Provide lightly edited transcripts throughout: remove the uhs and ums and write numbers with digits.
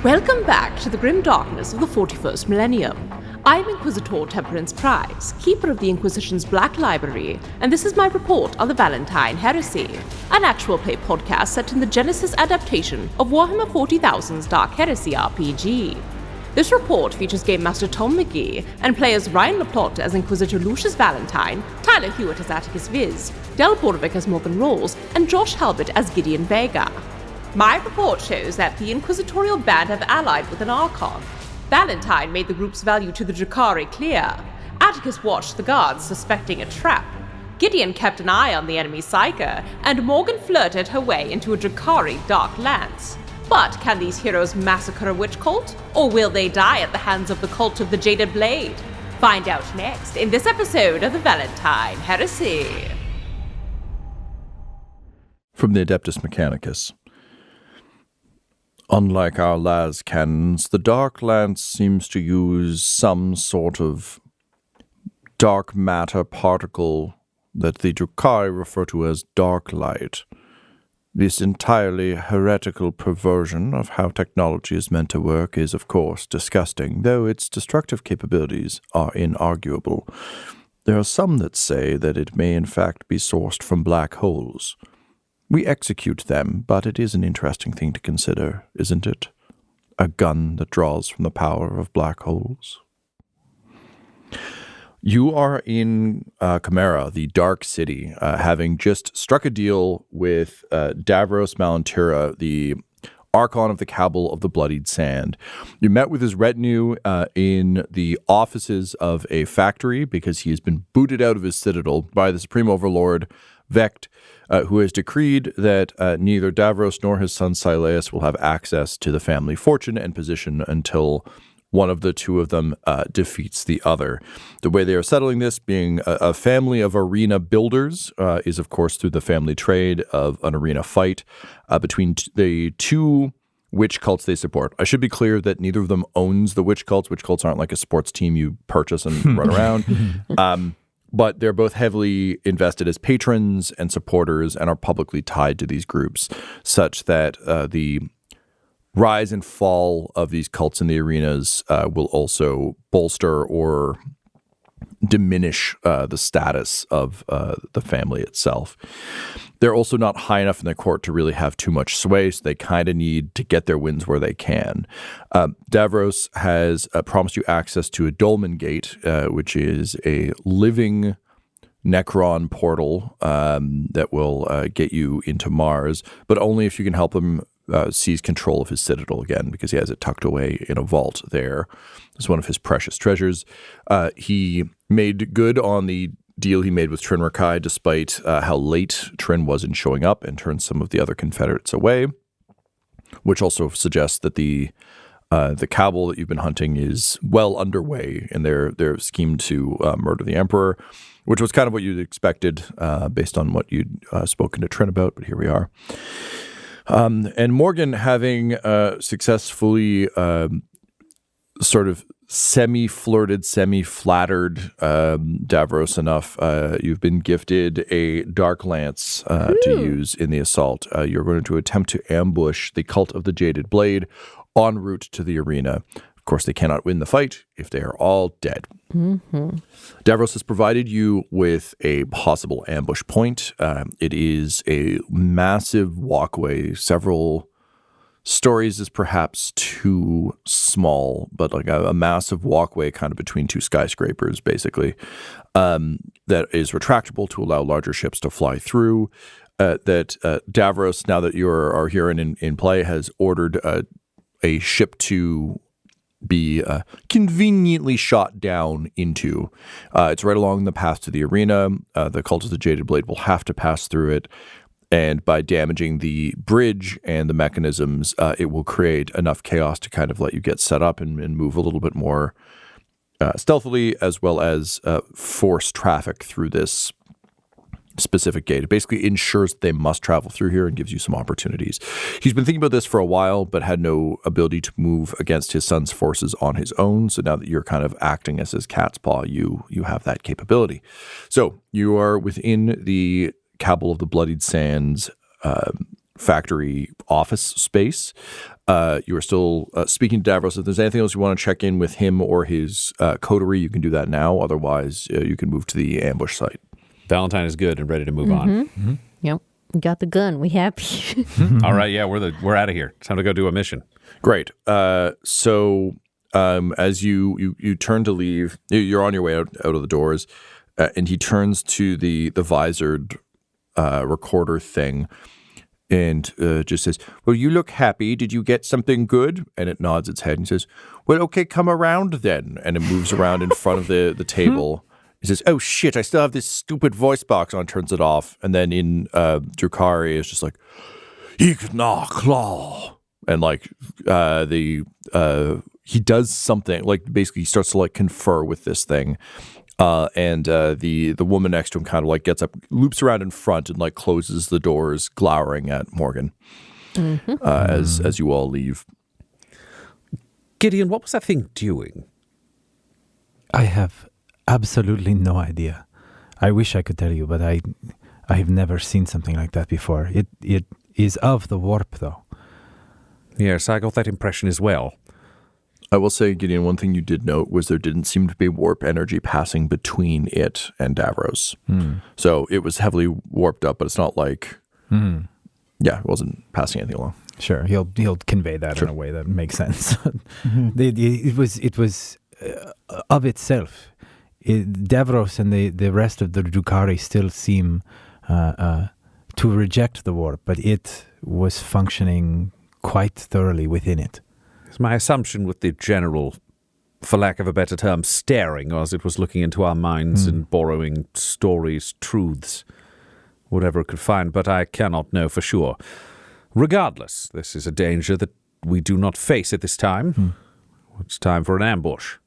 Welcome back to the grim darkness of the 41st millennium. I'm Inquisitor Temperance Prize, keeper of the Inquisition's Black Library, and this is my report on the Valentyne Heresy, an actual play podcast set in the Genesis adaptation of Warhammer 40,000's Dark Heresy RPG. This report features Game Master Tom McGee and players Ryan LaPlante as Inquisitor Lucius Valentyne, Tyler Hewitt as Attikus Viz, Del Borovic as Morgan Rolls, and Josh Halbot as Gideon Vega. My report shows that the Inquisitorial band have allied with an Archon. Valentyne made the group's value to the drukhari clear. Attikus watched the guards, suspecting a trap. Gideon kept an eye on the enemy psyker, and Morgan flirted her way into a drukhari dark lance. But can these heroes massacre a witch cult? Or will they die at the hands of the cult of the Jaded Blade? Find out next in this episode of the Valentyne Heresy. From the Adeptus Mechanicus. Unlike our las cannons, the Dark Lance seems to use some sort of dark matter particle that the drukhari refer to as dark light. This entirely heretical perversion of how technology is meant to work is, of course, disgusting, though its destructive capabilities are inarguable. There are some that say that it may in fact be sourced from black holes. We execute them, but it is an interesting thing to consider, isn't it? A gun that draws from the power of black holes. You are in Chimera, the Dark City, having just struck a deal with Davros Malantira, the Archon of the Cabal of the Bloodied Sand. You met with his retinue in the offices of a factory because he has been booted out of his citadel by the Supreme Overlord, Vecht, who has decreed that neither Davros nor his son Sileus will have access to the family fortune and position until one of the two of them defeats the other. The way they are settling this, being a family of arena builders, is of course through the family trade of an arena fight between the two witch cults they support. I should be clear that neither of them owns the witch cults. Witch cults aren't like a sports team you purchase and run around. But they're both heavily invested as patrons and supporters and are publicly tied to these groups, such that the rise and fall of these cults in the arenas will also bolster or diminish the status of the family itself. They're also not high enough in the court to really have too much sway, so they kind of need to get their wins where they can. Davros has promised you access to a Dolmen Gate, which is a living Necron portal that will get you into Mars, but only if you can help him seize control of his citadel again, because he has it tucked away in a vault there. It's one of his precious treasures. He made good on the deal he made with Trin Rakai, despite how late Trin was in showing up, and turned some of the other Confederates away, which also suggests that the cabal that you've been hunting is well underway in their scheme to murder the Emperor, which was kind of what you'd expected based on what you'd spoken to Trin about, but here we are. And Morgan, having successfully sort of semi-flirted, semi-flattered Davros enough, you've been gifted a dark lance to use in the assault. You're going to attempt to ambush the cult of the Jaded Blade en route to the arena. Of course, they cannot win the fight if they are all dead. Mm-hmm. Davros has provided you with a possible ambush point. It is a massive walkway. Several stories is perhaps too small, but like a massive walkway kind of between two skyscrapers, basically, that is retractable to allow larger ships to fly through. That Davros, now that you are here and in play, has ordered a ship to be conveniently shot down into. It's right along the path to the arena. The cult of the Jaded Blade will have to pass through it. And by damaging the bridge and the mechanisms, it will create enough chaos to kind of let you get set up and move a little bit more stealthily, as well as force traffic through this specific gate. It basically ensures that they must travel through here and gives you some opportunities. He's been thinking about this for a while, but had no ability to move against his son's forces on his own. So now that you're kind of acting as his cat's paw, you have that capability. So you are within the Cabal of the Bloodied Sands factory office space. You are still speaking to Davros. If there's anything else you want to check in with him or his coterie, you can do that now. Otherwise, you can move to the ambush site. Valentyne is good and ready to move on. Mm-hmm. Yep. We got the gun. We happy. All right, yeah, we're out of here. It's time to go do a mission. Great. So as you turn to leave, you're on your way out of the doors, and he turns to the visored recorder thing and just says, "Well, you look happy. Did you get something good?" And it nods its head and says, "Well, okay, come around then." And it moves around in front of the table. It says, "Oh shit, I still have this stupid voice box on," turns it off. And then in drukhari, it's just like, "Igna claw." And like he does something, like basically he starts to like confer with this thing. And the woman next to him kind of like gets up, loops around in front and like closes the doors, glowering at Morgan as you all leave. Gideon, what was that thing doing? I have absolutely no idea. I wish I could tell you, but I have never seen something like that before. It is of the warp, though. Yes, I got that impression as well. I will say, Gideon, one thing you did note was there didn't seem to be warp energy passing between it and Davros. So it was heavily warped up, but it's not like, it wasn't passing anything along. Sure, he'll convey that in a way that makes sense. It was of itself. Davros and the rest of the drukhari still seem to reject the warp, but it was functioning quite thoroughly within it. It's my assumption with the general, for lack of a better term, staring as it was looking into our minds and borrowing stories, truths, whatever it could find, but I cannot know for sure. Regardless, this is a danger that we do not face at this time. It's time for an ambush.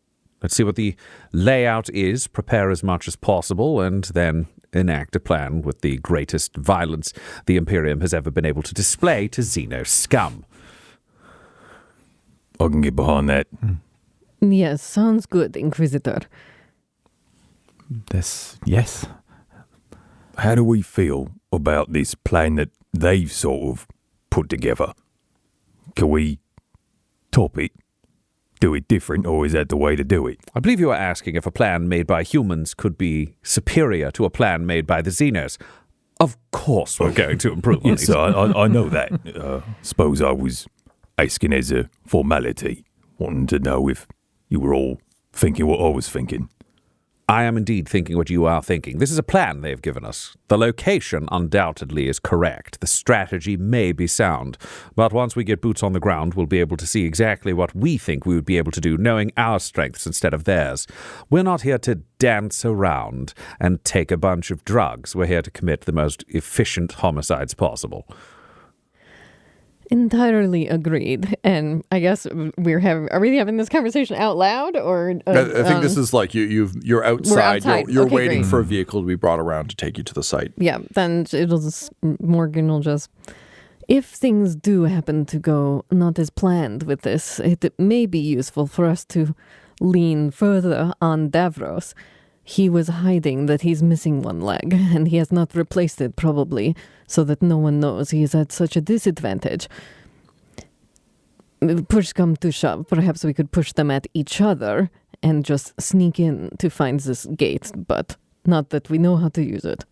Let's see what the layout is, prepare as much as possible, and then enact a plan with the greatest violence the Imperium has ever been able to display to Xeno scum. I can get behind that. Yes, sounds good, Inquisitor. Yes. How do we feel about this plan that they've sort of put together? Can we top it? Do it different, or is that the way to do it? I believe you are asking if a plan made by humans could be superior to a plan made by the Xenos. Of course we're going to improve on Yes, it. I know that. Suppose I was asking as a formality, wanting to know if you were all thinking what I was thinking. I am indeed thinking what you are thinking. This is a plan they've given us. The location undoubtedly is correct. The strategy may be sound. But once we get boots on the ground, we'll be able to see exactly what we think we would be able to do, knowing our strengths instead of theirs. We're not here to dance around and take a bunch of drugs. We're here to commit the most efficient homicides possible. Entirely agreed. And I guess are we having this conversation out loud, or I think this is like you're outside. You're Okay, waiting great. for a vehicle to be brought around to take you to the site. Yeah, then Morgan will just, if things do happen to go not as planned with this, it may be useful for us to lean further on Davros. He was hiding that he's missing one leg, and he has not replaced it, probably, so that no one knows he is at such a disadvantage. Push come to shove, perhaps we could push them at each other and just sneak in to find this gate, but not that we know how to use it.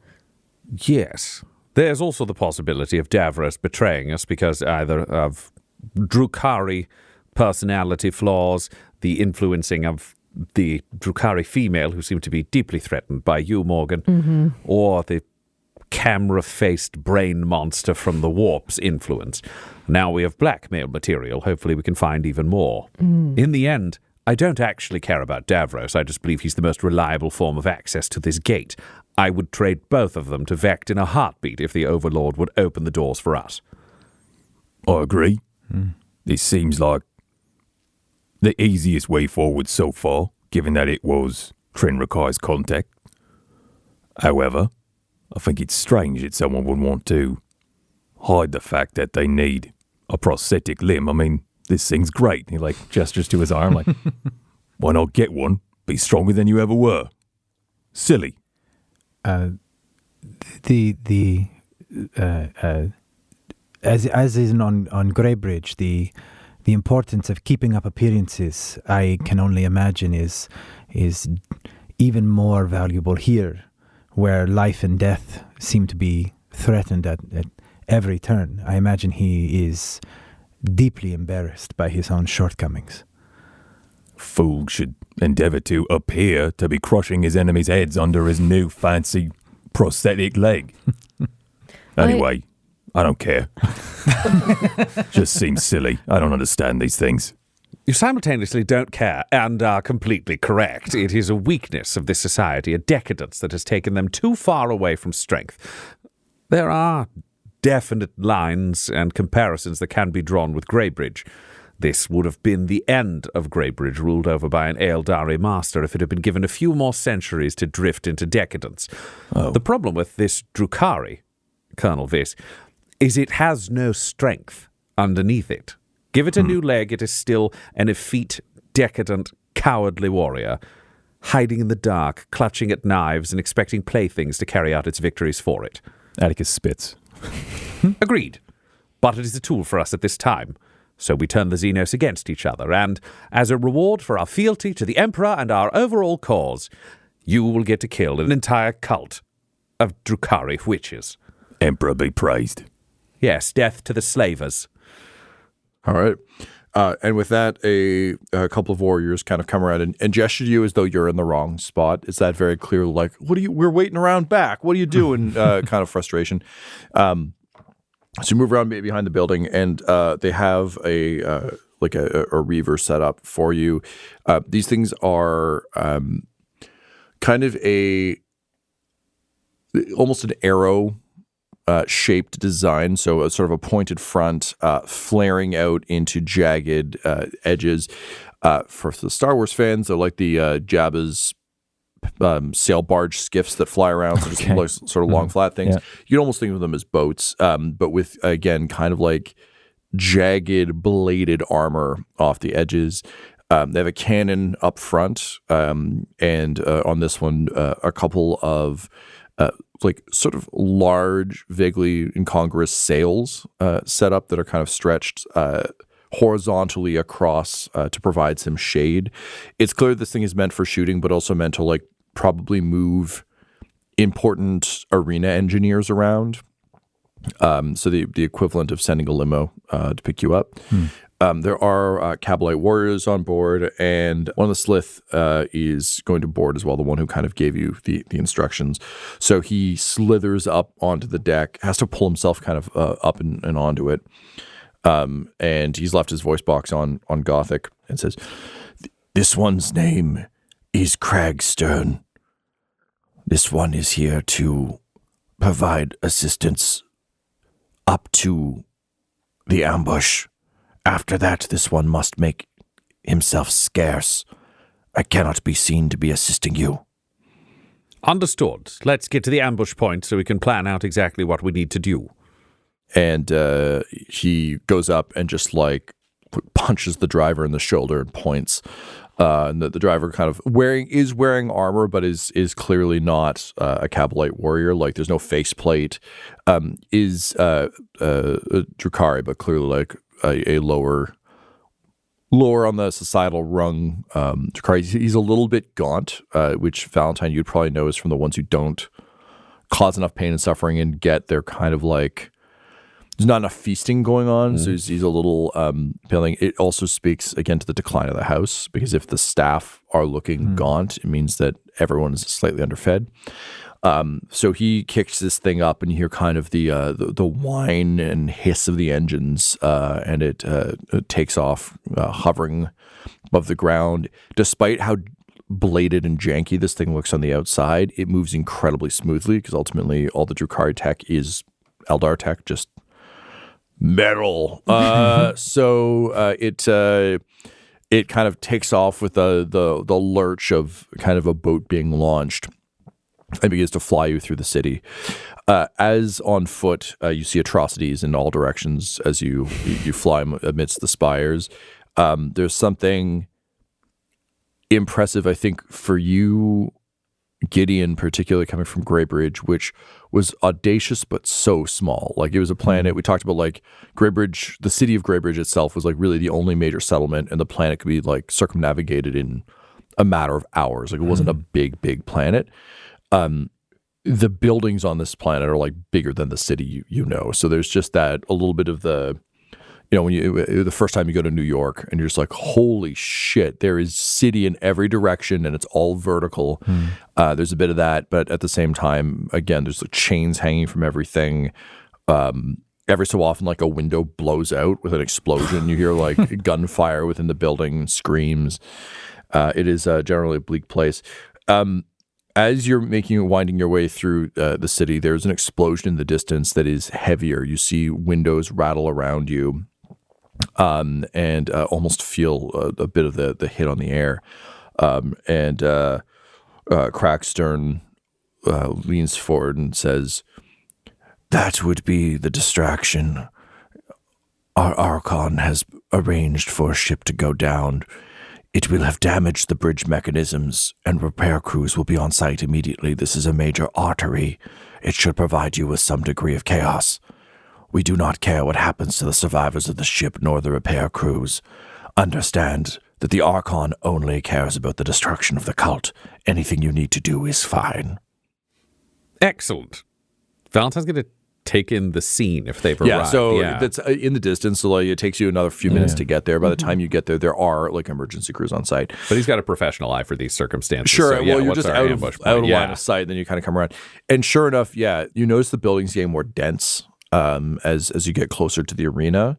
Yes. There's also the possibility of Davros betraying us because either of drukhari personality flaws, the influencing of the drukhari female who seem to be deeply threatened by you, Morgan, or the camera-faced brain monster from the warp's influence. Now we have blackmail material. Hopefully we can find even more. In the end, I don't actually care about Davros. I just believe he's the most reliable form of access to this gate. I would trade both of them to Vect in a heartbeat if the Overlord would open the doors for us. I agree. This seems like the easiest way forward so far, given that it was Trenrakai's contact. However, I think it's strange that someone would want to hide the fact that they need a prosthetic limb. I mean, this thing's great. He like gestures to his arm like, why not get one? Be stronger than you ever were. Silly. As is on Greybridge, the importance of keeping up appearances, I can only imagine is even more valuable here, where life and death seem to be threatened at every turn. I imagine he is deeply embarrassed by his own shortcomings. Fool should endeavor to appear to be crushing his enemies' heads under his new fancy prosthetic leg. Anyway, I don't care. Just seems silly. I don't understand these things. You simultaneously don't care and are completely correct. It is a weakness of this society, a decadence that has taken them too far away from strength. There are definite lines and comparisons that can be drawn with Greybridge. This would have been the end of Greybridge, ruled over by an Ealdari master, if it had been given a few more centuries to drift into decadence. Oh. The problem with this drukhari, Colonel Viss, is it has no strength underneath it. Give it a new leg, it is still an effete, decadent, cowardly warrior, hiding in the dark, clutching at knives and expecting playthings to carry out its victories for it. Attikus spits. Agreed. But it is a tool for us at this time. So we turn the Xenos against each other, and as a reward for our fealty to the Emperor and our overall cause, you will get to kill an entire cult of drukhari witches. Emperor be praised. Yes, death to the slavers. All right. And with that, a couple of warriors kind of come around and gesture to you as though you're in the wrong spot. Is that very clear? Like, we're waiting around back. What are you doing? Kind of frustration. So you move around behind the building, and they have a reaver set up for you. These things are kind of almost an arrow shaped design, so a sort of a pointed front, flaring out into jagged edges. For the Star Wars fans, they're like the Jabba's sail barge skiffs that fly around, so just like sort of long, flat things. Yeah. You'd almost think of them as boats, but with, again, kind of like jagged, bladed armor off the edges. They have a cannon up front, and on this one, a couple of like sort of large, vaguely incongruous sails set up that are kind of stretched horizontally across to provide some shade. It's clear this thing is meant for shooting, but also meant to like probably move important arena engineers around. So the equivalent of sending a limo to pick you up. There are Kabalite warriors on board, and one of the Slith is going to board as well, the one who kind of gave you the instructions. So he slithers up onto the deck, has to pull himself kind of up and onto it. And he's left his voice box on Gothic and says, "This one's name is Cragstern. This one is here to provide assistance up to the ambush. After that, this one must make himself scarce. I cannot be seen to be assisting you." Understood. Let's get to the ambush point so we can plan out exactly what we need to do. And he goes up and just like punches the driver in the shoulder and points. And the driver kind of wearing armor, but is clearly not a Kabalite warrior. Like there's no faceplate. Is a drukhari, but clearly like a lower on the societal rung. Drukhari. He's a little bit gaunt, which Valentyne you'd probably know is from the ones who don't cause enough pain and suffering and get their kind of like. There's not enough feasting going on, so he's a little appealing. It also speaks, again, to the decline of the house, because if the staff are looking gaunt, it means that everyone is slightly underfed. So he kicks this thing up, and you hear kind of the whine and hiss of the engines, and it takes off, hovering above the ground. Despite how bladed and janky this thing looks on the outside, it moves incredibly smoothly, because ultimately all the drukhari tech is Eldar tech, just metal. So it kind of takes off with the lurch of kind of a boat being launched and begins to fly you through the city. As on foot, you see atrocities in all directions as you fly amidst the spires. There's something impressive, I think, for you, Gideon, particularly coming from Greybridge, which was audacious but so small. Like it was a planet. We talked about like Greybridge, the city of Greybridge itself was like really the only major settlement, and the planet could be like circumnavigated in a matter of hours. Like it wasn't a big planet. The buildings on this planet are like bigger than the city, you know. So there's just that a little bit of the, you know, when you the first time you go to New York and you're just like, holy shit, there is city in every direction and it's all vertical. There's a bit of that, but at the same time, again, there's like chains hanging from everything. Every so often, like a window blows out with an explosion. You hear like gunfire within the building, screams. It is generally a bleak place. As you're winding your way through the city, there's an explosion in the distance that is heavier. You see windows rattle around you, and almost feel a bit of the hit on the air. Crackstern leans forward and says, "That would be the distraction. Our Archon has arranged for a ship to go down. It will have damaged the bridge mechanisms, and repair crews will be on site immediately. This is a major artery. It should provide you with some degree of chaos. We do not care what happens to the survivors of the ship nor the repair crews. Understand that the Archon only cares about the destruction of the cult. Anything you need to do is fine." Excellent. Valentine's going to take in the scene if they've arrived. So that's in the distance. So like, it takes you another few minutes to get there. By the time you get there, there are like emergency crews on site. But he's got a professional eye for these circumstances. Sure. So, well, you're just out of line of sight. Then you kind of come around. And sure enough, you notice the buildings getting more dense as you get closer to the arena.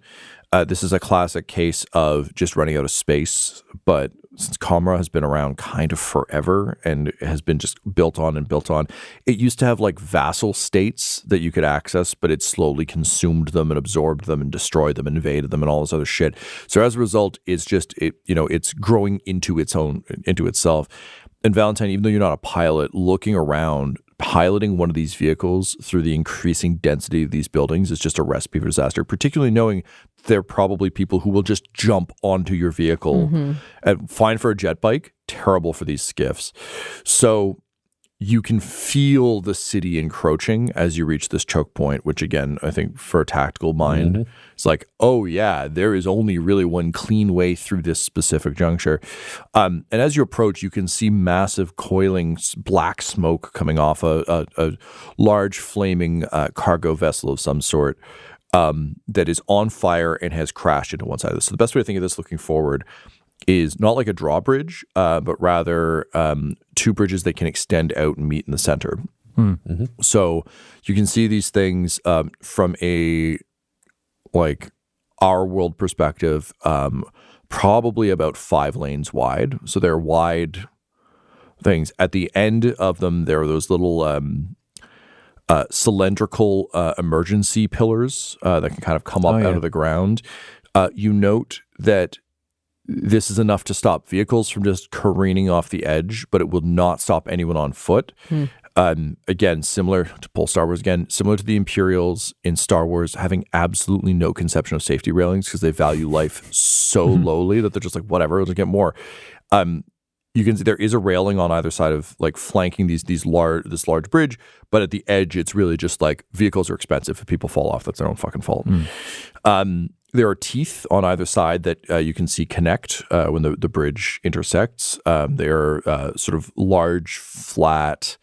This is a classic case of just running out of space. But since Comra has been around kind of forever and has been just built on, it used to have like vassal states that you could access, but it slowly consumed them and absorbed them and destroyed them and invaded them and all this other shit. So as a result, it's growing into itself. And Valentyne, even though you're not a pilot, looking around, piloting one of these vehicles through the increasing density of these buildings is just a recipe for disaster, particularly knowing there are probably people who will just jump onto your vehicle. And fine for a jet bike, terrible for these skiffs. So you can feel the city encroaching as you reach this choke point, which again, I think for a tactical mind, it's like, oh yeah, there is only really one clean way through this specific juncture. And as you approach, you can see massive coiling black smoke coming off a large flaming cargo vessel of some sort that is on fire and has crashed into one side of this. So the best way to think of this looking forward is not like a drawbridge, but rather two bridges that can extend out and meet in the center. So you can see these things from a like our world perspective, probably about 5 lanes wide. So they're wide things. At the end of them, there are those little cylindrical emergency pillars that can kind of come up out of the ground. You note that this is enough to stop vehicles from just careening off the edge, but it will not stop anyone on foot. Again, similar to Star Wars, similar to the Imperials in Star Wars, having absolutely no conception of safety railings because they value life so lowly that they're just like, whatever, let's get more. You can see there is a railing on either side of like flanking this large bridge, but at the edge, it's really just like vehicles are expensive. If people fall off, that's their own fucking fault. There are teeth on either side that you can see connect when the bridge intersects. They are sort of large, flat,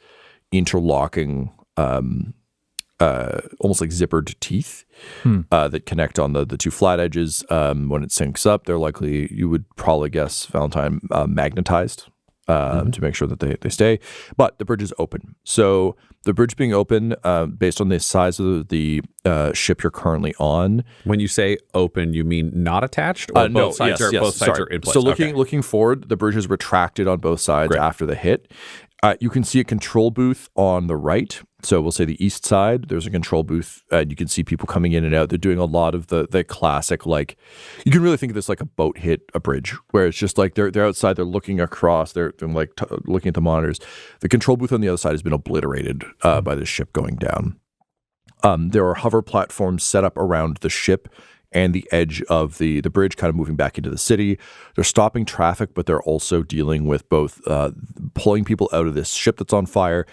interlocking, almost like zippered teeth that connect on the two flat edges. When it syncs up, they're likely, you would probably guess, Valentyne, magnetized to make sure that they stay. But the bridge is open. So the bridge being open, based on the size of the ship you're currently on. When you say open, you mean not attached, or both sides are in place? So looking forward, the bridge is retracted on both sides after the hit. You can see a control booth on the right. So we'll say the east side, there's a control booth, and you can see people coming in and out. They're doing a lot of the classic, like, you can really think of this like a boat hit a bridge, where it's just like they're outside, they're looking across, they're like looking at the monitors. The control booth on the other side has been obliterated by the ship going down. There are hover platforms set up around the ship and the edge of the bridge kind of moving back into the city. They're stopping traffic, but they're also dealing with both pulling people out of this ship that's on fire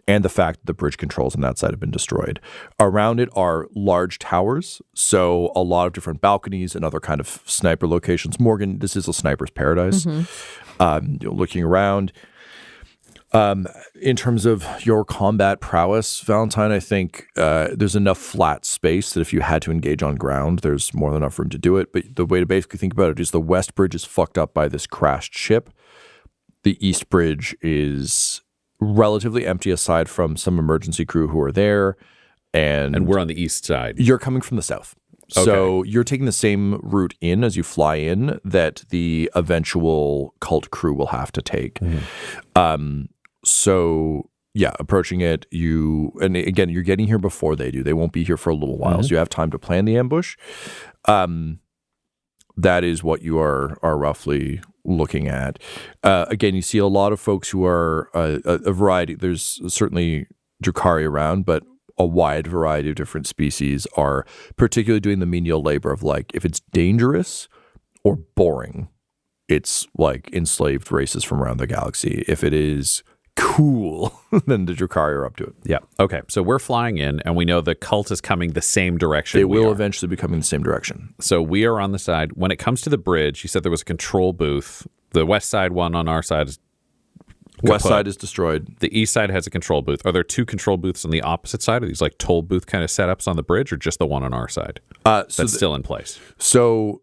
and the fact that the bridge controls on that side have been destroyed. Around it are large towers, so a lot of different balconies and other kind of sniper locations. Morgan, this is a sniper's paradise. Looking around. In terms of your combat prowess, Valentyne, I think there's enough flat space that if you had to engage on ground, there's more than enough room to do it. But the way to basically think about it is the west bridge is fucked up by this crashed ship. The east bridge is relatively empty aside from some emergency crew who are there. And we're on the east side. You're coming from the south. So you're taking the same route in as you fly in that the eventual cult crew will have to take. So yeah, approaching it, and again, you're getting here before they do. They won't be here for a little while, so you have time to plan the ambush. That is what you are roughly looking at. Again, you see a lot of folks who are a variety. There's certainly drukhari around, but a wide variety of different species are particularly doing the menial labor of like, if it's dangerous or boring, it's like enslaved races from around the galaxy. If it is cool, then the drukhari are up to it. Yeah. Okay. So we're flying in, and we know the cult is coming the same direction. They will eventually be coming the same direction. So we are on the side. When it comes to the bridge, you said there was a control booth. The west side one on our side is west side is destroyed. The east side has a control booth. Are there two control booths on the opposite side? Are these like toll booth kind of setups on the bridge, or just the one on our side that's still in place? So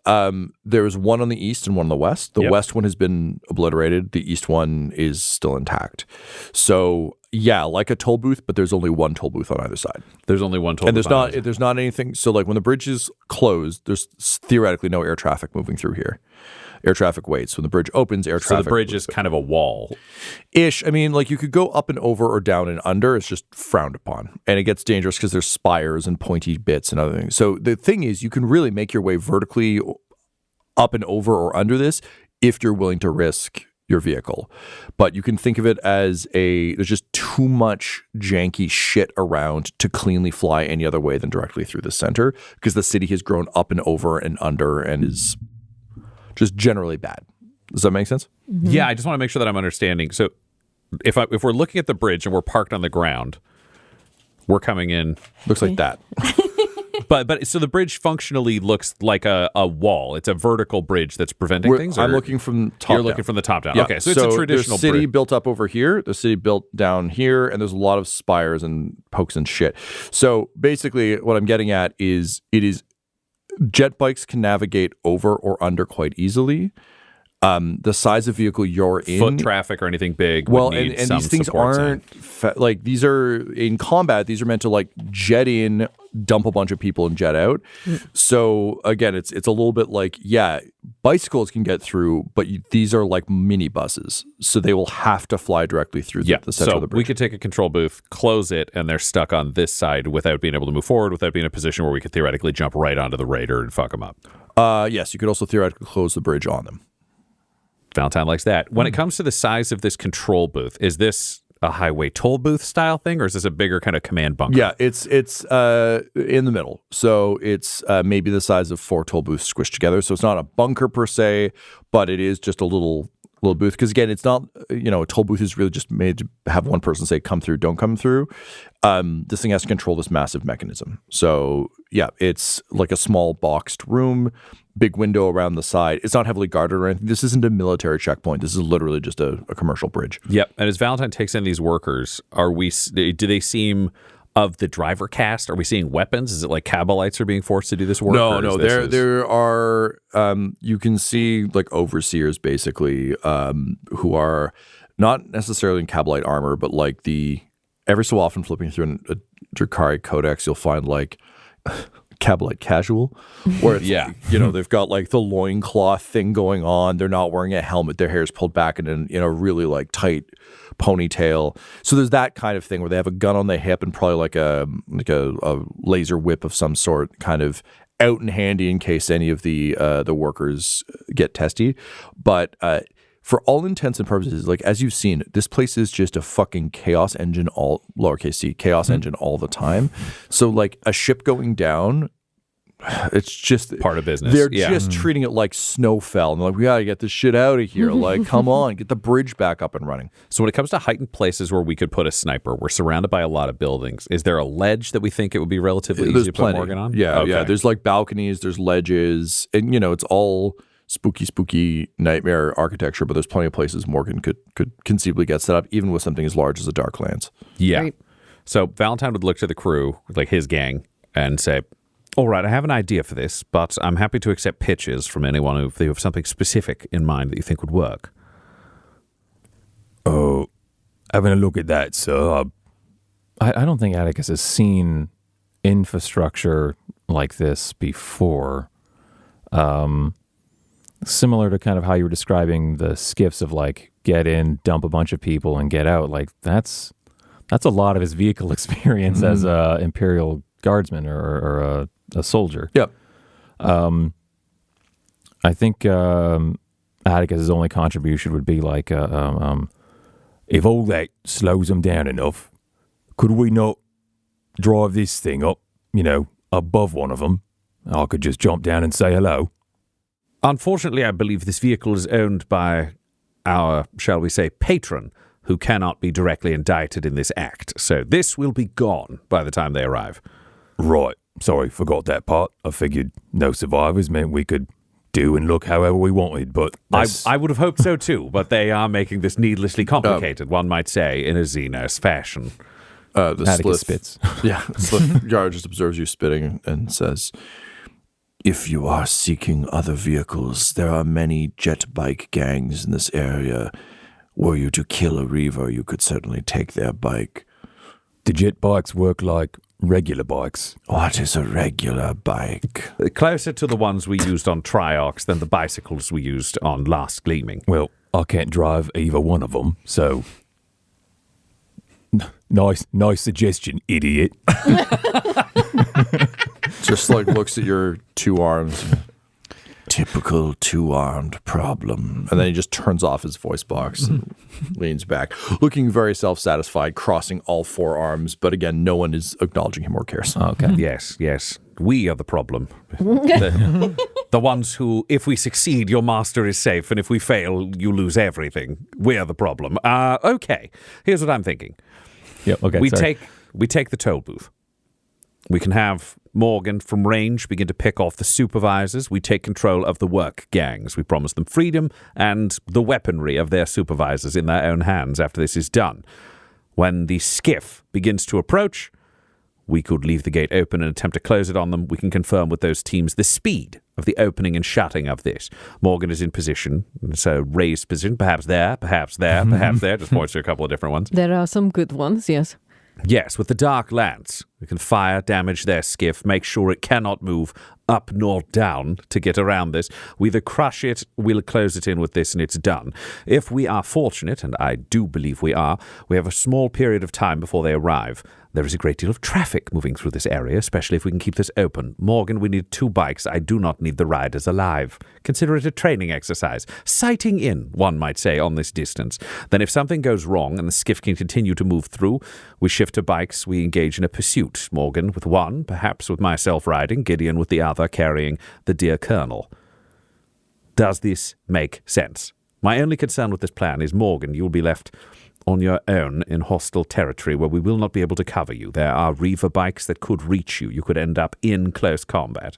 there is one on the east and one on the west. The west one has been obliterated. The east one is still intact. So yeah, like a toll booth, but there's only one toll booth on either side. There's only one toll and booth. And there's not anything. So like when the bridge is closed, there's theoretically no air traffic moving through here. Air traffic waits. When the bridge opens, air traffic. So the bridge is kind of a wall. Ish. I mean, like you could go up and over or down and under. It's just frowned upon. And it gets dangerous because there's spires and pointy bits and other things. So the thing is, you can really make your way vertically up and over or under this if you're willing to risk your vehicle. But you can think of it as there's just too much janky shit around to cleanly fly any other way than directly through the center, because the city has grown up and over and under and is just generally bad. Does that make sense? Mm-hmm. Yeah, I just want to make sure that I'm understanding. So if we're looking at the bridge and we're parked on the ground, we're coming in. Looks like that. But so the bridge functionally looks like a wall. It's a vertical bridge that's preventing things? I'm looking from top down. You're looking from the top down. Yeah. Okay, so it's a traditional city bridge. Built up over here, the city built down here, and there's a lot of spires and pokes and shit. So basically what I'm getting at is jet bikes can navigate over or under quite easily. The size of vehicle you're in, foot traffic or anything big. Well, and these things aren't like these are in combat. These are meant to like jet in, dump a bunch of people, and jet out. So again, it's a little bit like bicycles can get through, but these are like mini buses, so they will have to fly directly through the center of the bridge. We could take a control booth, close it, and they're stuck on this side without being able to move forward, without being in a position where we could theoretically jump right onto the raider and fuck them up. Yes, you could also theoretically close the bridge on them. Valentyne likes that. When it comes to the size of this control booth, is this a highway toll booth style thing, or is this a bigger kind of command bunker? Yeah, it's in the middle. So it's maybe the size of 4 toll booths squished together. So it's not a bunker per se, but it is just a little booth. Because again, it's not, a toll booth is really just made to have one person say, come through, don't come through. This thing has to control this massive mechanism. So yeah, it's like a small boxed room, big window around the side. It's not heavily guarded or anything. This isn't a military checkpoint. This is literally just a commercial bridge. Yep. And as Valentyne takes in these workers, do they seem of the driver cast? Are we seeing weapons? Is it like Kabalites are being forced to do this work? No. There are you can see like overseers basically who are not necessarily in Kabalite armor, but like every so often flipping through a drukhari codex, you'll find like Kabalite casual, where it's they've got like the loincloth thing going on. They're not wearing a helmet. Their hair is pulled back in a really like tight ponytail. So there's that kind of thing where they have a gun on their hip and probably like a laser whip of some sort, kind of out and handy in case any of the workers get testy. But for all intents and purposes, like as you've seen, this place is just a fucking chaos engine, all lowercase c, chaos engine all the time. So like a ship going down it's just part of business. They're just treating it like snow fell. And they're like, we got to get this shit out of here. Like, come on, get the bridge back up and running. So when it comes to heightened places where we could put a sniper, we're surrounded by a lot of buildings. Is there a ledge that we think it would be relatively easy to put Morgan on? Yeah, yeah. There's like balconies, there's ledges, and it's all spooky nightmare architecture, but there's plenty of places Morgan could conceivably get set up, even with something as large as the Darklands. Yeah. Right. So Valentyne would look to the crew, like his gang, and say, all right, I have an idea for this, but I'm happy to accept pitches from anyone if they have something specific in mind that you think would work. Oh, having a look at that, sir. I don't think Attikus has seen infrastructure like this before. Similar to kind of how you were describing the skiffs of like get in, dump a bunch of people, and get out. Like that's a lot of his vehicle experience as a Imperial Guardsman or a soldier. Yep. I think Attikus' only contribution would be like, if all that slows them down enough, could we not drive this thing up, above one of them? I could just jump down and say hello. Unfortunately, I believe this vehicle is owned by our, shall we say, patron, who cannot be directly indicted in this act. So this will be gone by the time they arrive. Right. Sorry, forgot that part. I figured no survivors meant we could do and look however we wanted, but I would have hoped so too, but they are making this needlessly complicated, one might say, in a Xenos fashion. Attikus spits. Yeah, the Slith guard just observes you spitting and says, if you are seeking other vehicles, there are many jet bike gangs in this area. Were you to kill a Reaver, you could certainly take their bike. Do jet bikes work like regular bikes? What is a regular bike? Closer to the ones we used on Triox than the bicycles we used on Last Gleaming. Well, I can't drive either one of them, so... Nice suggestion, idiot. Just like looks at your two arms. Typical two-armed problem. And then he just turns off his voice box and leans back, looking very self-satisfied, crossing all four arms. But again, no one is acknowledging him or cares. Okay. Yes. We are the problem. The ones who, if we succeed, your master is safe, and if we fail, you lose everything. We're the problem. Okay. Here's what I'm thinking. Yep. Okay. We take the toll booth. We can have Morgan from range begin to pick off the supervisors. We take control of the work gangs. We promise them freedom and the weaponry of their supervisors in their own hands after this is done. When the skiff begins to approach, we could leave the gate open and attempt to close it on them. We can confirm with those teams the speed of the opening and shutting of this. Morgan is in position, so raised position, perhaps there, perhaps there, perhaps there. Just points to a couple of different ones. There are some good ones, yes. Yes, with the dark lance, we can fire, damage their skiff, make sure it cannot move up nor down to get around this. We either crush it, we'll close it in with this, and it's done. If we are fortunate, and I do believe we are, we have a small period of time before they arrive. There is a great deal of traffic moving through this area, especially if we can keep this open. Morgan, we need 2 bikes. I do not need the riders alive. Consider it a training exercise. Sighting in, one might say, on this distance. Then if something goes wrong and the skiff can continue to move through, we shift to bikes, we engage in a pursuit. Morgan with one, perhaps with myself riding, Gideon with the other, carrying the dear Colonel. Does this make sense? My only concern with this plan is, Morgan, you'll be left on your own in hostile territory where we will not be able to cover you. There are Reaver bikes that could reach you. You could end up in close combat.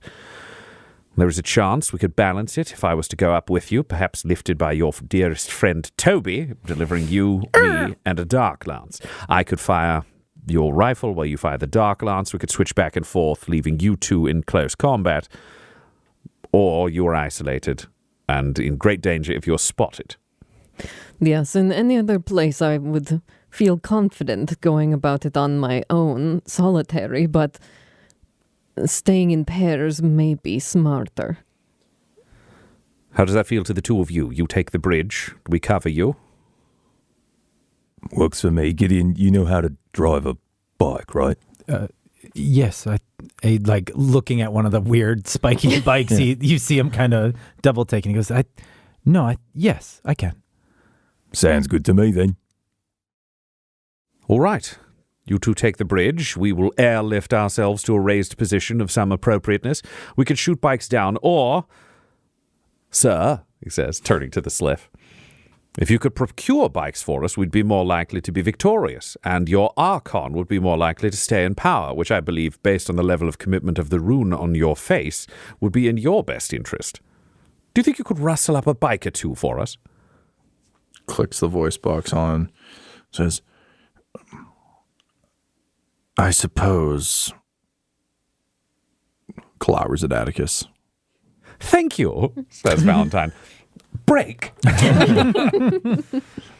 There is a chance we could balance it if I was to go up with you, perhaps lifted by your dearest friend Toby, delivering you, me, and a dark lance. I could fire your rifle while you fire the dark lance. We could switch back and forth, leaving you 2 in close combat. Or you are isolated and in great danger if you're spotted. Yes, in any other place I would feel confident going about it on my own, solitary, but staying in pairs may be smarter. How does that feel to the 2 of you? You take the bridge, we cover you. Works for me. Gideon, you know how to drive a bike, right? Yes, I like looking at one of the weird spiky bikes. You see him kind of double taking. He goes, yes, I can. Sounds good to me then. All right. You two take the bridge. We will airlift ourselves to a raised position of some appropriateness. We can shoot bikes down, or, sir, he says, turning to the Slith, if you could procure bikes for us, we'd be more likely to be victorious, and your Archon would be more likely to stay in power, which I believe, based on the level of commitment of the rune on your face, would be in your best interest. Do you think you could rustle up a bike or two for us? Clicks the voice box on, says, I suppose, glowers at Attikus. Thank you, says Valentyne. Break.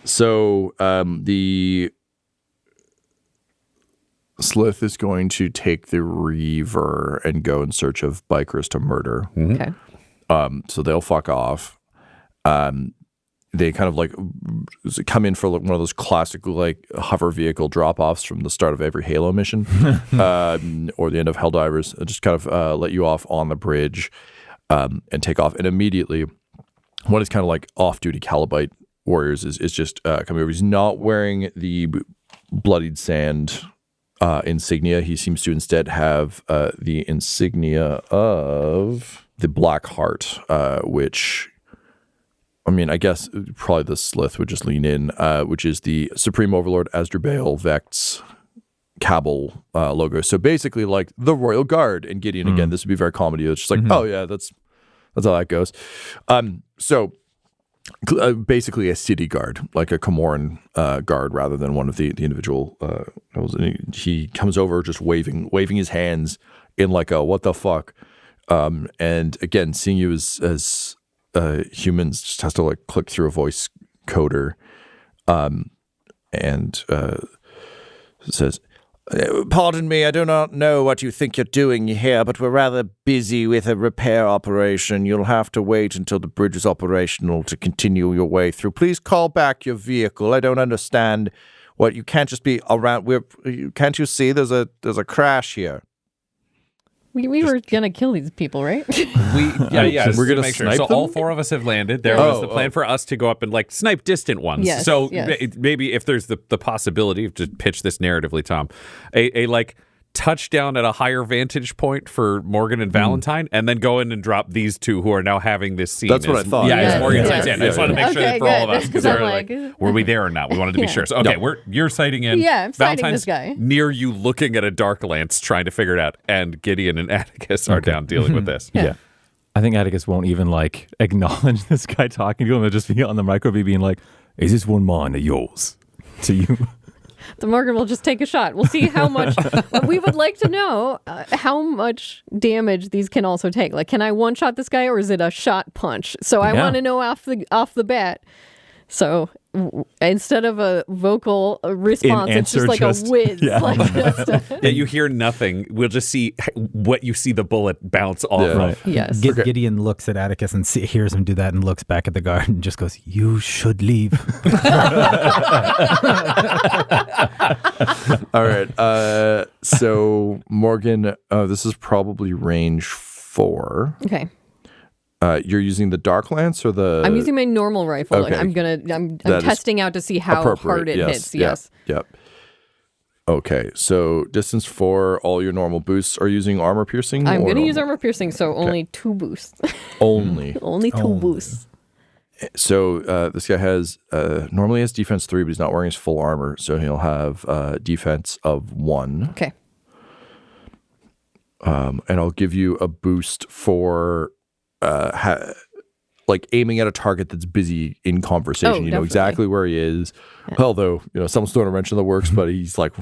So the Slith is going to take the Reaver and go in search of bikers to murder. Okay. So they'll fuck off. They kind of like come in for like one of those classic like hover vehicle drop-offs from the start of every Halo mission or the end of Helldivers. Just kind of let you off on the bridge and take off. And immediately, one is kind of like off-duty Calibite warriors is just coming over. He's not wearing the bloodied sand insignia. He seems to instead have the insignia of the Black Heart, which, I mean, I guess probably the Slith would just lean in, which is the Supreme Overlord Asdrubale Vect's Cabal logo. So basically like the Royal Guard in Gideon. Again, this would be very comedy. It's just like, oh yeah, that's how that goes. So basically a city guard, like a Comoran guard rather than one of the individual. He comes over just waving his hands in like a what the fuck. And again, seeing you as humans just has to like click through a voice coder, and says, pardon me, I do not know what you think you're doing here, but we're rather busy with a repair operation. You'll have to wait until the bridge is operational to continue your way through. Please call back your vehicle. I don't understand what you can't just be around. Can't you see there's a crash here? We were gonna kill these people, right? We're gonna make sure. snipe So them? all four of us have landed. There was the plan for us to go up and like snipe distant ones. Yes, so yes. maybe if there's the possibility of just pitch this narratively, Tom, a like touchdown at a higher vantage point for Morgan and Valentyne, and then go in and drop these two who are now having this scene. That's what I thought. Yeah, Yeah. as Morgan Yeah. sights in. I just wanted to make sure that for all of us, because I'm they're like, were we there or not? We wanted to be sure. So okay, you're sighting in. Yeah, I'm sighting Valentine's this guy. near you, looking at a dark lance, trying to figure it out, and Gideon and Attikus are down dealing with this. Yeah. I think Attikus won't even like acknowledge this guy talking to him. He'll just be on the microwave being like, is this one mine or yours? To you. The Morgan will just take a shot. We'll see how much. We would like to know how much damage these can also take. Like, can I one shot this guy, or is it a shot punch? So I want to know off the bat. So instead of a vocal response, it's just like a whiz. Yeah. Like, Yeah, you hear nothing. We'll just see what you see the bullet bounce off of. yes. Gideon looks at Attikus and hears him do that and looks back at the guard and just goes, "You should leave." All right. So Morgan, this is probably range 4. Okay. You're using the Dark Lance or the? I'm using my normal rifle. Okay. I'm That is testing out to see how appropriate. hard it hits. Yep. Yes. Yep. Okay. So distance 4, all your normal boosts are using armor piercing. I'm going to use normal? armor piercing, so only 2 boosts. Only. Only 2 boosts. So this guy has normally has defense 3, but he's not wearing his full armor, so he'll have defense of 1. Okay. And I'll give you a boost for like aiming at a target that's busy in conversation. Oh, you know definitely. exactly where he is. Although, someone's throwing a wrench in the works, but he's like,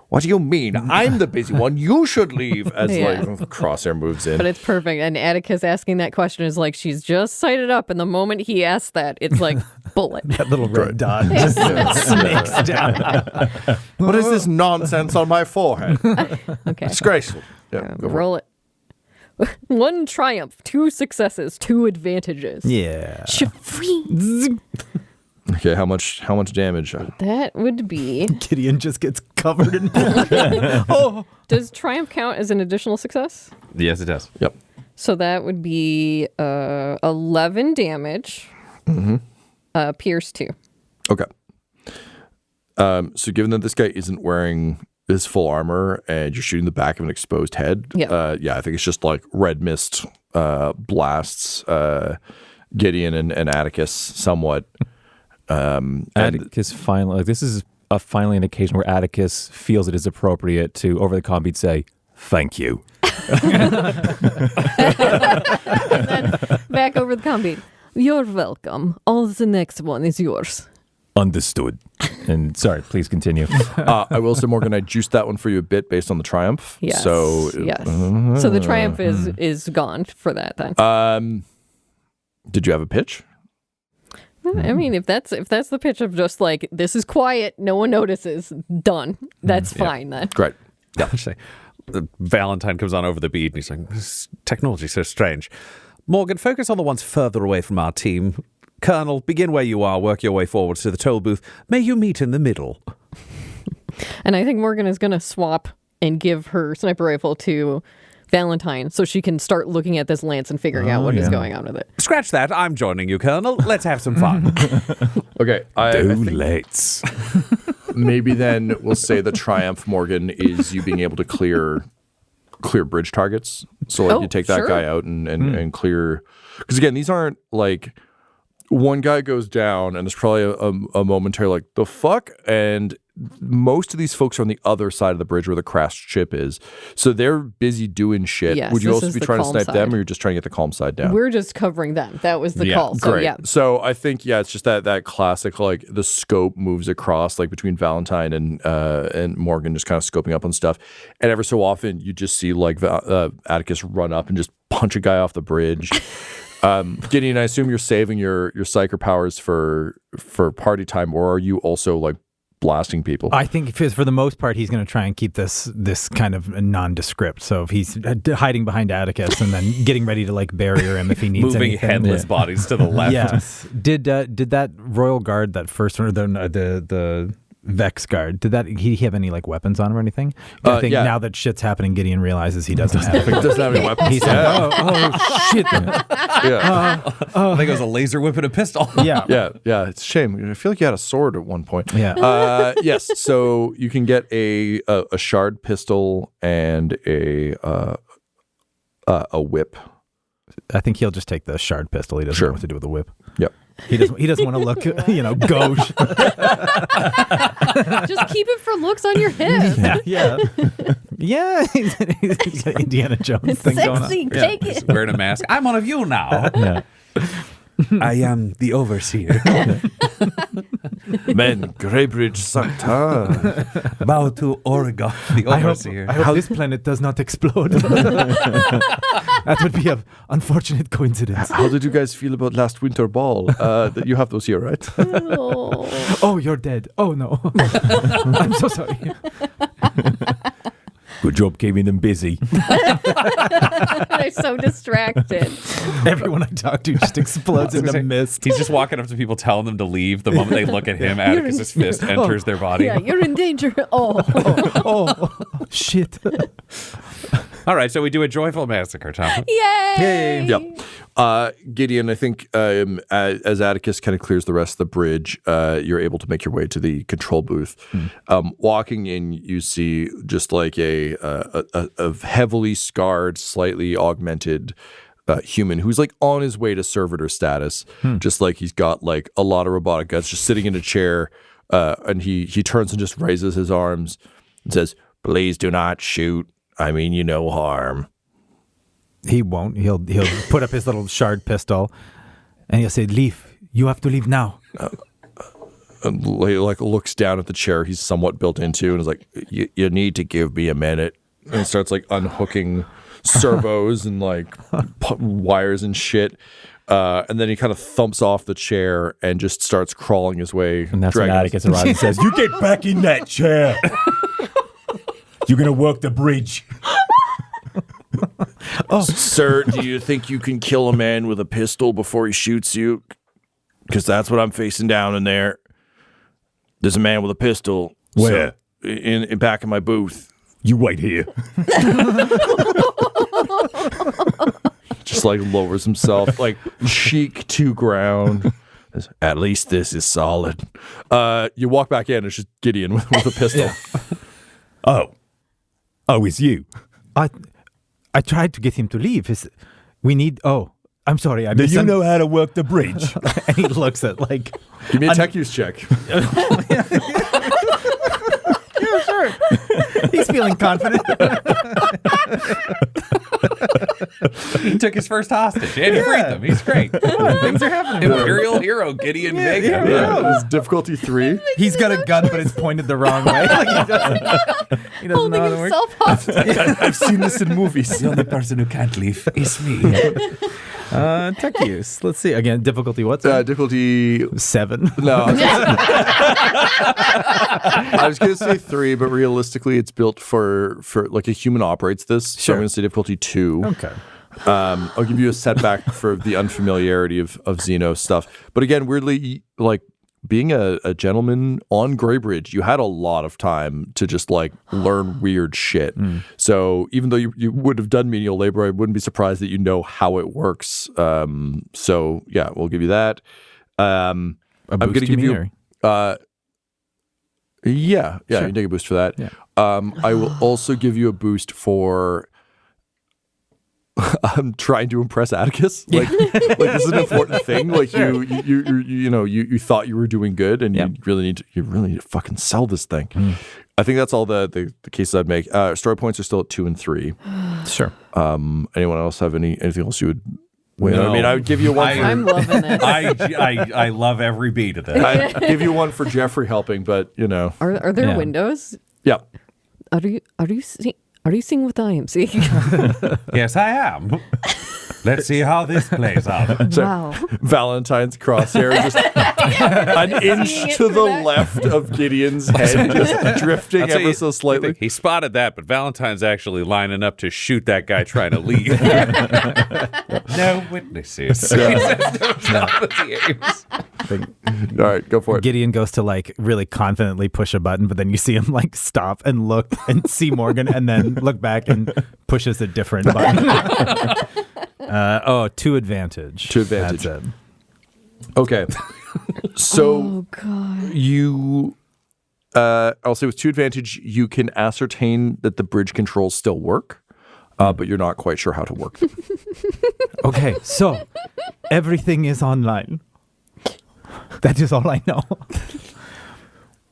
what do you mean? I'm the busy one. You should leave. As Yeah. like Crosshair moves in. But it's perfect. And Attikus asking that question is like, she's just sighted up. And the moment he asks that, it's like, bullet. That little red dot just snakes down. What is this nonsense on my forehead? Okay. Disgraceful. Yeah, go for it. Roll it. 1 triumph, 2 successes, 2 advantages. Yeah. Free. Okay, how much damage? That would be. Gideon just gets covered in blood. Does triumph count as an additional success? Yes, it does. Yep. So that would be 11 damage. Pierce 2. Okay. So given that this guy isn't wearing his full armor and you're shooting the back of an exposed head, I think it's just like red mist blasts Gideon and Attikus somewhat. Attikus finally, like, this is finally an occasion where Attikus feels it is appropriate to, over the comm beat, say, "Thank you." And then back over the comm beat. You're welcome. All the next one is yours. Understood. And sorry, please continue. I will say, Morgan, I juiced that one for you a bit based on the triumph. Yes. So, So the triumph is gone for that then. Did you have a pitch? I mean, if that's the pitch of just like, this is quiet, no one notices, done. That's fine then. Great. Yeah. Valentyne comes on over the bead and he's like, "This technology's so strange. Morgan, focus on the ones further away from our team. Colonel, begin where you are, work your way forwards to the toll booth. May you meet in the middle." And I think Morgan is going to swap and give her sniper rifle to Valentyne so she can start looking at this lance and figuring out what is going on with it. Scratch that. I'm joining you, Colonel. Let's have some fun. Okay. I think Let's. maybe then we'll say the triumph, Morgan, is you being able to clear bridge targets. So like you take that guy out and clear. Because again, these aren't like one guy goes down and there's probably a momentary like, the fuck? And most of these folks are on the other side of the bridge where the crashed ship is. So they're busy doing shit. Yes, Would you this also is be the trying to calm snipe them, side. or you're just trying to get the calm side down? We're just covering them. That was the call. So Great. yeah. So I think, it's just that classic, like the scope moves across like between Valentyne and Morgan, just kind of scoping up on stuff. And ever so often you just see like Attikus run up and just punch a guy off the bridge. Gideon, I assume you're saving your psyker powers for party time, or are you also like blasting people? I think for the most part, he's going to try and keep this kind of nondescript. So if he's hiding behind Attikus and then getting ready to like barrier him if he needs Moving anything. headless bodies to the left. Yes. Did that Royal Guard, that first one, or the Vex Guard, did he have any like weapons on him or anything? I think now that shit's happening, Gideon realizes he doesn't have He doesn't have any weapons. He's like, oh shit. Yeah. I think it was a laser whip and a pistol. Yeah. Yeah. It's a shame. I feel like you had a sword at one point. Yeah. Yes. So you can get a shard pistol and a whip. I think he'll just take the shard pistol. He doesn't know what to do with the whip. Yep. He doesn't want to look, gauche. Just keep it for looks on your hip. Yeah. He's got Indiana Jones thing going on. Sexy, take it. He's wearing a mask. I'm one of you now. Yeah. I am the overseer. Men, Greybridge Sancta. Bow to Oregon, the overseer. I hope this planet does not explode. That would be an unfortunate coincidence. How did you guys feel about last winter ball? You have those here, right? Oh, you're dead. Oh, no. I'm so sorry. Good job keeping them busy. They're so distracted. Everyone I talk to just explodes into mist. He's just walking up to people, telling them to leave. The moment they look at him, Atticus' fist enters their body. Yeah, you're in danger. Oh, Shit. All right, so we do a joyful massacre, Tom. yay! Yep. Gideon, I think as Attikus kind of clears the rest of the bridge, you're able to make your way to the control booth. Walking in, you see just like a heavily scarred, slightly augmented human who's like on his way to servitor status. Just like he's got like a lot of robotic guts, just sitting in a chair, and he turns and just raises his arms and says, "Please do not shoot. I mean you no harm." He won't. He'll put up his little shard pistol and he'll say, "Leave. You have to leave now." And he like looks down at the chair he's somewhat built into and is like, you need to give me a minute. And starts like unhooking servos and like wires and shit. And then he kind of thumps off the chair and just starts crawling his way. And that's when Attikus arrives and says, You get back in that chair. You're going to work the bridge. Sir, do you think you can kill a man with a pistol before he shoots you? Because that's what I'm facing down in there. There's a man with a pistol. Where? So, in back of my booth. You wait here. Just like lowers himself, like cheek to ground, At least this is solid. You walk back in, it's just Gideon with a pistol. Oh, it's you. I tried to get him to leave. I'm sorry. Do you know how to work the bridge? And he looks at like. Give me a tech use check. Yeah, sure. He's feeling confident. He took his first hostage and he freed them. He's great. Things are happening. Imperial hero Gideon Vega. Yeah, it's difficulty 3. He's got a gun, but it's pointed the wrong way. Like he doesn't Holding know how to work. himself hostage. I've seen this in movies. The only person who can't leave is me. Tech use. Let's see. Again, difficulty what's Difficulty 7. No. I was going to say 3, but realistically, it's built for like a human operates this. So Sure. I'm going to say difficulty 2. Okay. I'll give you a setback for the unfamiliarity of Xeno stuff. But again, weirdly, like being a gentleman on Greybridge, you had a lot of time to just like learn weird shit. So even though you would have done menial labor, I wouldn't be surprised that you know how it works. So yeah, we'll give you that. I'm going to give you. Yeah, sure. You can take a boost for that. Yeah. I will also give you a boost for. I'm trying to impress Attikus. Like this is an important thing. Like you thought you were doing good, and you really need to fucking sell this thing. I think that's all the cases I'd make. Story points are still at 2 and 3. Sure. Anyone else have anything else you would? Wait, No. I mean, I would give you one. I'm loving it. I love every beat of this. I give you one for Jeffrey helping, but Are there windows? Yeah. Are you seeing what I am seeing? Yes, I am. Let's see how this plays out. Wow. Valentine's crosshair just an inch to the left of Gideon's head, just drifting I'll tell ever you, so slightly. He spotted that, but Valentine's actually lining up to shoot that guy trying to leave. No witnesses. He says, "Don't stop with the aims." All right, go for it. Gideon goes to like really confidently push a button, but then you see him like stop and look and see Morgan and then look back and pushes a different button. 2 advantage. 2 advantage. That's it. Okay. So Oh God. you, I'll say with 2 advantage, you can ascertain that the bridge controls still work, but you're not quite sure how to work them. Okay, so everything is online. That is all I know.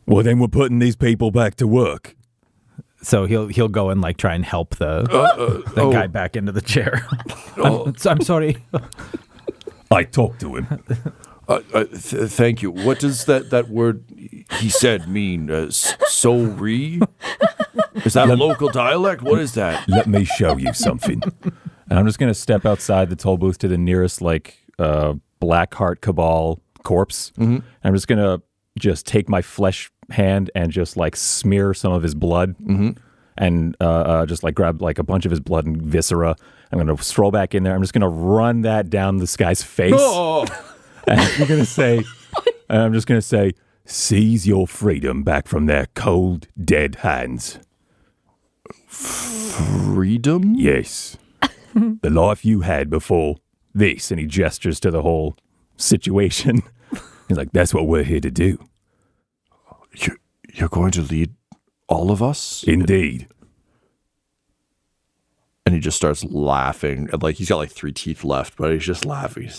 Well, then we're putting these people back to work. So he'll go and like try and help the guy back into the chair. I'm sorry. I talked to him. Thank you. What does that word he said mean? Sorry? Is that a local dialect? What is that? Let me show you something. And I'm just going to step outside the toll booth to the nearest like Blackheart Cabal corpse. Mm-hmm. I'm just going to take my flesh hand and just like smear some of his blood and just like grab like a bunch of his blood and viscera. I'm going to stroll back in there. I'm just going to run that down this guy's face. Oh. And I'm just going to say, Seize your freedom back from their cold, dead hands. Freedom? Yes. The life you had before this. and he gestures to the whole situation. He's like, that's what we're here to do. You're going to lead all of us? Indeed. And he just starts laughing. And like he's got like 3 teeth left, but he's just laughing.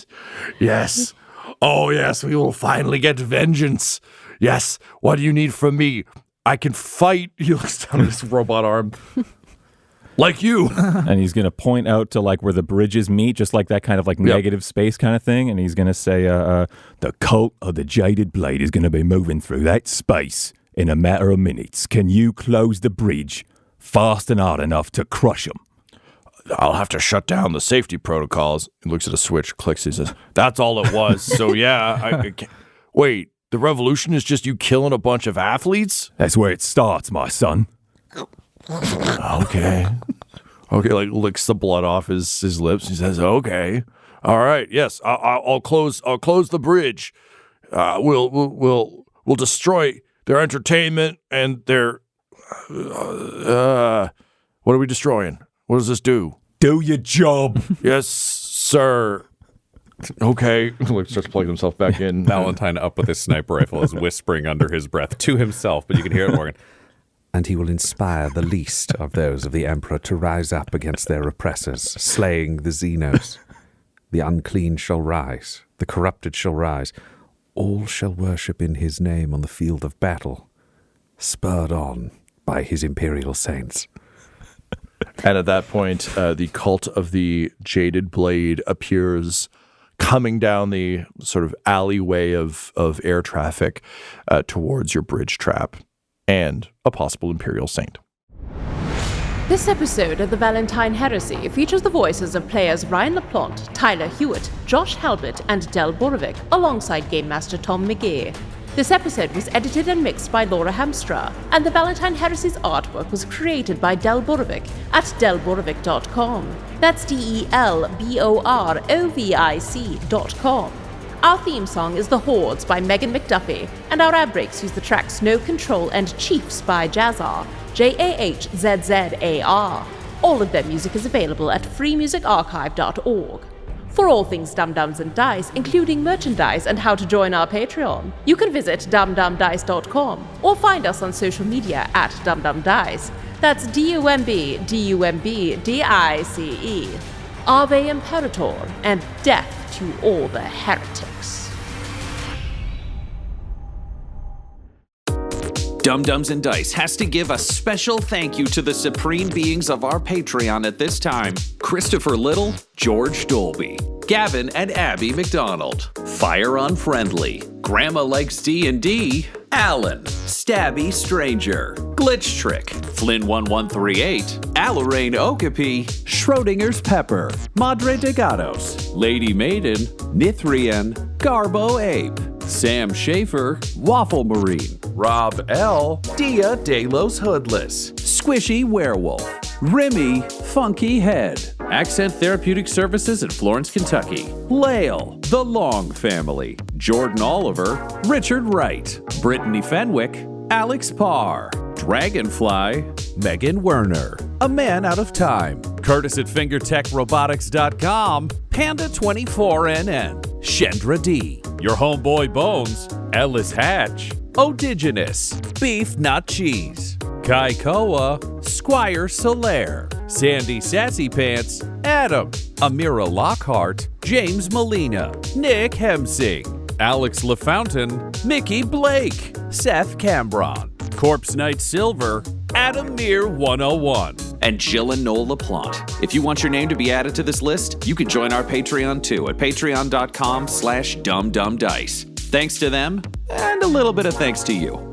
Yes. Oh, yes, we will finally get vengeance. Yes. What do you need from me? I can fight. He looks down at his robot arm. Like you. And he's going to point out to like where the bridges meet, just like that kind of like negative space kind of thing. And he's going to say, the cult of the Jaded Blade is going to be moving through that space in a matter of minutes. Can you close the bridge fast and hard enough to crush them? I'll have to shut down the safety protocols. He looks at a switch, clicks, he says, that's all it was. So yeah, I can't. Wait, the revolution is just you killing a bunch of athletes? That's where it starts, my son. Okay, like licks the blood off his lips. He says, okay, all right, yes, I'll close the bridge. We'll destroy their entertainment and their, what are we destroying? What does this do? Do your job. Yes, sir. Okay. Like starts plugging himself back in. Valentyne up with his sniper rifle is whispering under his breath to himself, but you can hear it, Morgan. And he will inspire the least of those of the Emperor to rise up against their oppressors, slaying the Xenos. The unclean shall rise, the corrupted shall rise. All shall worship in his name on the field of battle, spurred on by his imperial saints. And at that point, the cult of the Jaded Blade appears coming down the sort of alleyway of air traffic towards your bridge trap and a possible Imperial Saint. This episode of the Valentyne Heresy features the voices of players Ryan LaPlante, Tyler Hewitt, Josh Halbot, and Del Borovic, alongside Game Master Tom McGee. This episode was edited and mixed by Laura Hamstra, and the Valentyne Heresy's artwork was created by Del Borovic at delborovic.com. That's DELBOROVIC.com. Our theme song is The Hordes by Megan McDuffie, and our ad breaks use the tracks No Control and Chiefs by Jazzar, JAHZZAR. All of their music is available at freemusicarchive.org. For all things Dum-Dums and Dice, including merchandise and how to join our Patreon, you can visit dumdumdice.com or find us on social media at dumdumdice. That's DUMBDICE. Ave Imperator, and death to all the heretics. Dum-Dums and Dice has to give a special thank you to the supreme beings of our Patreon at this time: Christopher Little, George Dolby, Gavin and Abby McDonald, Fire Unfriendly, Grandma Likes D&D, Alan, Stabby Stranger, Glitch Trick, Flynn1138, Alarain Okapi, Schrodinger's Pepper, Madre de Gatos, Lady Maiden, Nithrian, Garbo Ape, Sam Schaefer, Waffle Marine, Rob L, Dia De Los Hoodless, Squishy Werewolf, Remy Funky Head, Accent Therapeutic Services in Florence, Kentucky, Lael, The Long Family, Jordan Oliver, Richard Wright, Brittany Fenwick, Alex Parr, Dragonfly, Megan Werner, A Man Out of Time, Curtis at FingerTechRobotics.com, Panda24NN, Shendra D, Your Homeboy Bones, Ellis Hatch, Odigenous, Beef Not Cheese, Kai Koa, Squire Solaire, Sandy Sassy Pants, Adam, Amira Lockhart, James Molina, Nick Hemsing, Alex LaFountain, Mickey Blake, Seth Cambron, Corpse Knight Silver, Adam Mir 101, and Jill and Noel LaPlante. If you want your name to be added to this list, you can join our Patreon too at patreon.com/dumdumdice. Thanks to them, and a little bit of thanks to you.